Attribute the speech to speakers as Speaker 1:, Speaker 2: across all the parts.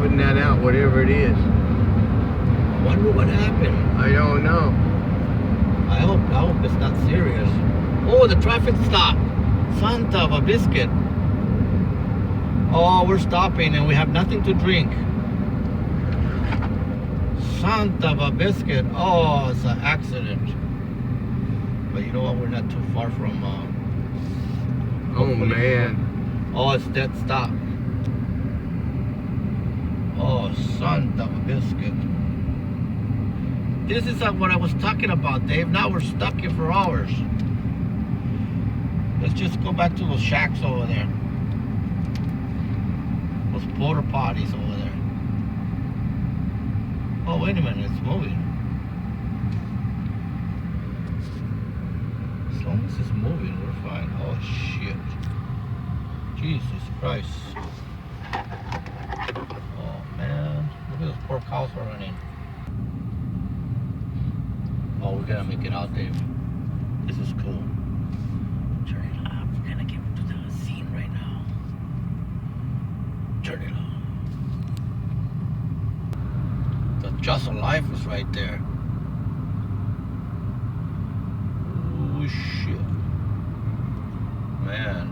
Speaker 1: putting that out, whatever it is.
Speaker 2: I wonder what happened.
Speaker 1: I don't know.
Speaker 2: I hope it's not serious. Oh, the traffic stop. Santa of a biscuit. Oh, we're stopping and we have nothing to drink. Santa of a biscuit. Oh, it's an accident. But you know what? We're not too far from.
Speaker 1: Oh man.
Speaker 2: Oh, it's dead stop. Oh, Santa of a biscuit. This is what I was talking about, Dave. Now we're stuck here for hours. Let's just go back to those shacks over there. Those porta potties over there. Oh, wait a minute, it's moving. As long as it's moving, we're fine. Oh, shit. Jesus Christ. Oh, man. Look at those poor cows are running. Oh, we gotta make it out, Dave. This is cool. Turn it up. We're gonna get to the scene right now. Turn it on. The Just Alive is right there. Oh shit. Man.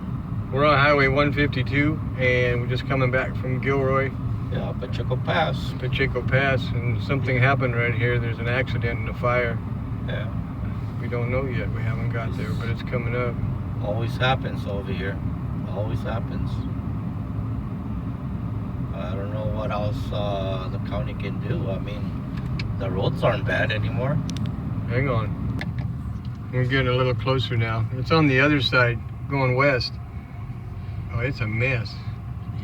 Speaker 1: We're on Highway 152 and we're just coming back from Gilroy.
Speaker 2: Yeah, Pacheco Pass.
Speaker 1: Pacheco Pass, and something happened right here. There's an accident and a fire.
Speaker 2: Yeah.
Speaker 1: We don't know yet. We haven't got there, but it's coming up.
Speaker 2: Always happens over here. Always happens. I don't know what else the county can do. I mean, the roads aren't bad anymore.
Speaker 1: Hang on. We're getting a little closer now. It's on the other side, going west. Oh, it's a mess.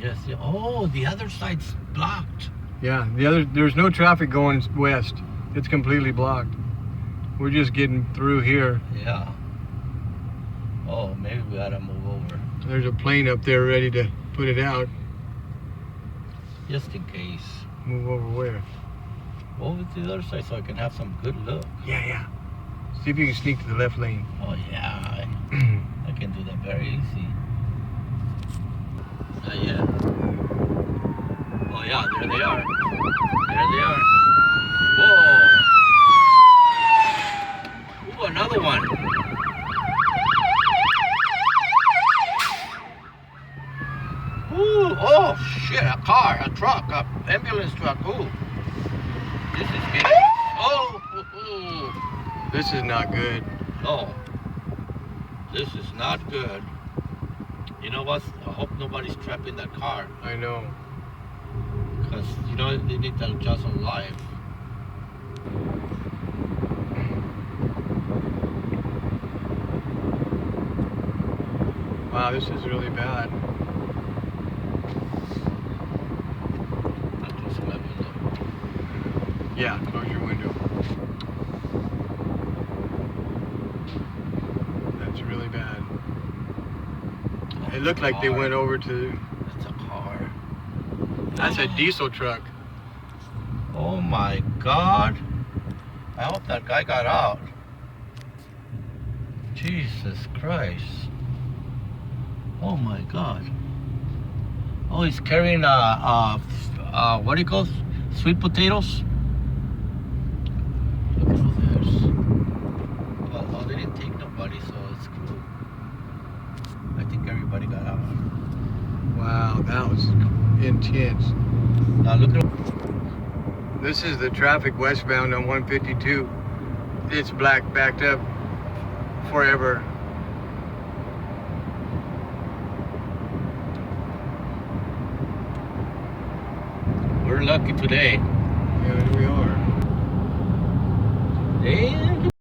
Speaker 2: Yes. Yeah. Oh, the other side's blocked.
Speaker 1: Yeah, there's no traffic going west. It's completely blocked. We're just getting through here.
Speaker 2: Yeah. Oh, maybe we ought to move over.
Speaker 1: There's a plane up there ready to put it out.
Speaker 2: Just in case.
Speaker 1: Move over where?
Speaker 2: Over to the other side so I can have some good look.
Speaker 1: Yeah. See if you can sneak to the left lane.
Speaker 2: Oh, yeah. I can do that very easy. Yeah. Oh, yeah, there they are. There they are. Whoa. Ooh, another one. Ooh, oh shit, a car, a truck, a ambulance truck. Ooh. This is getting. Oh,
Speaker 1: This is not good.
Speaker 2: no. This is not good. You know what? I hope nobody's trapped in that car.
Speaker 1: I know.
Speaker 2: Because, you know, they need that Just Alive.
Speaker 1: Wow, this is really bad.
Speaker 2: I'll close my window.
Speaker 1: Yeah, close your window. That's really bad.
Speaker 2: Oh,
Speaker 1: It looked like they went over to...
Speaker 2: It's a car.
Speaker 1: That's a diesel truck.
Speaker 2: Oh my God. I hope that guy got out. Jesus Christ. Oh my God. Oh, he's carrying what do you call it? Sweet potatoes? Look at all this. Oh, they didn't take nobody, so it's cool. I think everybody got out.
Speaker 1: Wow, that was intense.
Speaker 2: Now look at.
Speaker 1: This is the traffic westbound on 152. It's backed up forever.
Speaker 2: We're lucky today.
Speaker 1: Yeah, we are.
Speaker 2: Damn.